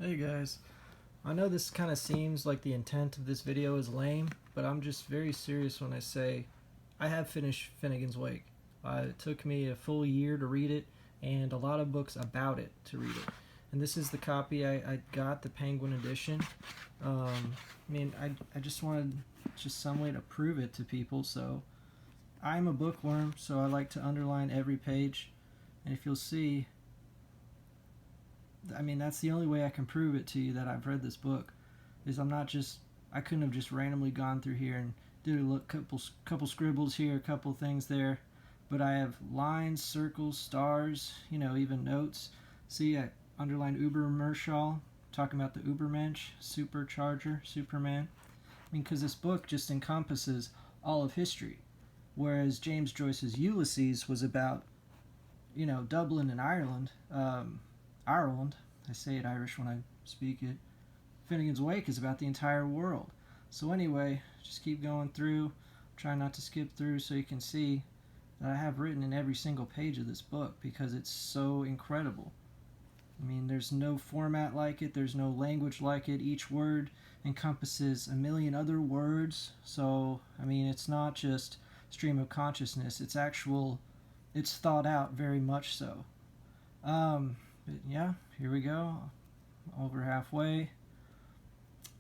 Hey guys, I know this kind of seems like the intent of this video is lame, but I'm just very serious when I say I have finished Finnegan's Wake. It took me a full year to read it and a lot of books about it to read it. And this is the copy I got, the Penguin edition. I just wanted just some way to prove it to people, so I'm a bookworm, so I like to underline every page. And if you'll see, that's the only way I can prove it to you that I've read this book. Is I couldn't have just randomly gone through here and did a couple scribbles here, a couple things there, but I have lines, circles, stars, even notes. See, I underlined Ubermerschall, talking about the Ubermensch, supercharger, Superman. Because this book just encompasses all of history, whereas James Joyce's Ulysses was about, Dublin and Ireland. Ireland. I say it Irish when I speak it. Finnegan's Wake is about the entire world. So anyway, just keep going through. Try not to skip through so you can see that I have written in every single page of this book because it's so incredible. There's no format like it. There's no language like it. Each word encompasses a million other words. So, it's not just stream of consciousness. It's thought out very much so. But yeah, here we go, over halfway.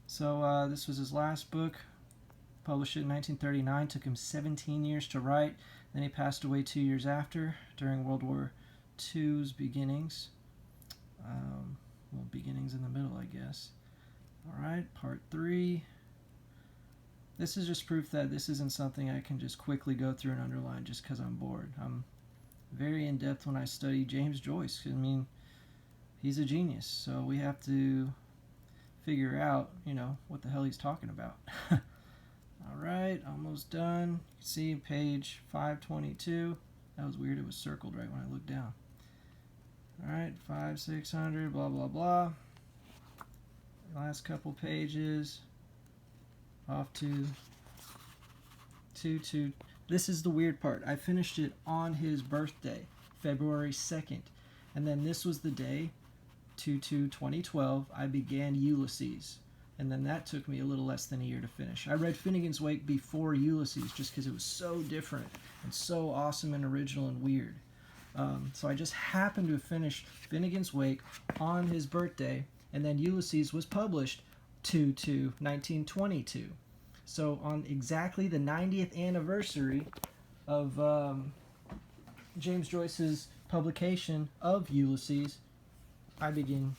So this was his last book, published it in 1939, took him 17 years to write, then he passed away 2 years after, during World War II's beginnings. Beginnings in the middle, I guess. Alright, part 3. This is just proof that this isn't something I can just quickly go through and underline just because I'm bored. I'm very in-depth when I study James Joyce. He's a genius, so we have to figure out, what the hell he's talking about. Alright, almost done. You can see page 522. That was weird, it was circled right when I looked down. Alright, 600, blah, blah, blah. Last couple pages. Off to 2. This is the weird part. I finished it on his birthday, February 2nd. And then this was the day, 2/2/2012, I began Ulysses. And then that took me a little less than a year to finish. I read Finnegan's Wake before Ulysses just because it was so different and so awesome and original and weird. So I just happened to have finished Finnegan's Wake on his birthday, and then Ulysses was published 2/2/1922. So on exactly the 90th anniversary of James Joyce's publication of Ulysses, I begin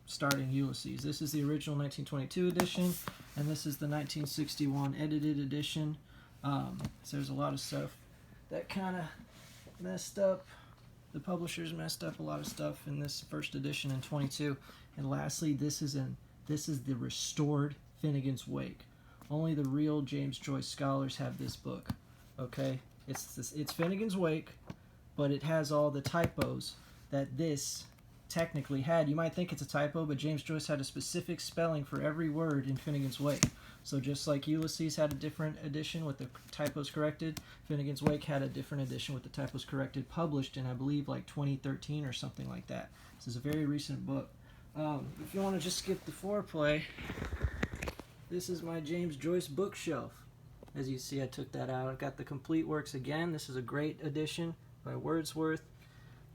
starting Ulysses. This is the original 1922 edition, and this is the 1961 edited edition. So there's a lot of stuff that kind of messed up. The publishers messed up a lot of stuff in this first edition in 22. And lastly, this is the restored Finnegan's Wake. Only the real James Joyce scholars have this book. Okay, it's Finnegan's Wake, but it has all the typos that this technically had. You might think it's a typo, but James Joyce had a specific spelling for every word in Finnegan's Wake. So just like Ulysses had a different edition with the typos corrected, Finnegan's Wake had a different edition with the typos corrected, published in, I believe, like 2013 or something like that. This is a very recent book. If you want to just skip the foreplay, this is my James Joyce bookshelf. As you see, I took that out. I've got the complete works again. This is a great edition by Wordsworth.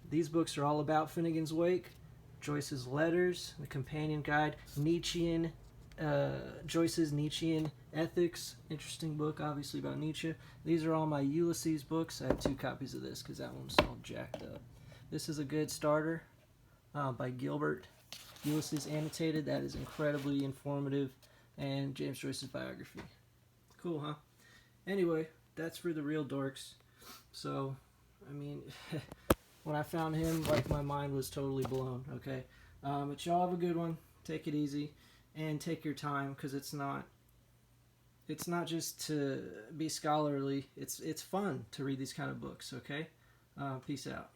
These books are all about Finnegan's Wake, Joyce's letters, the companion guide, Nietzschean, Joyce's Nietzschean Ethics, interesting book, obviously about Nietzsche. These are all my Ulysses books. I have 2 copies of this because that one's all jacked up. This is a good starter by Gilbert. Ulysses Annotated, that is incredibly informative, and James Joyce's biography. Cool, huh? Anyway, that's for the real dorks. So, when I found him, my mind was totally blown, okay? But y'all have a good one. Take it easy, and take your time, because it's not just to be scholarly. It's fun to read these kind of books, okay? Peace out.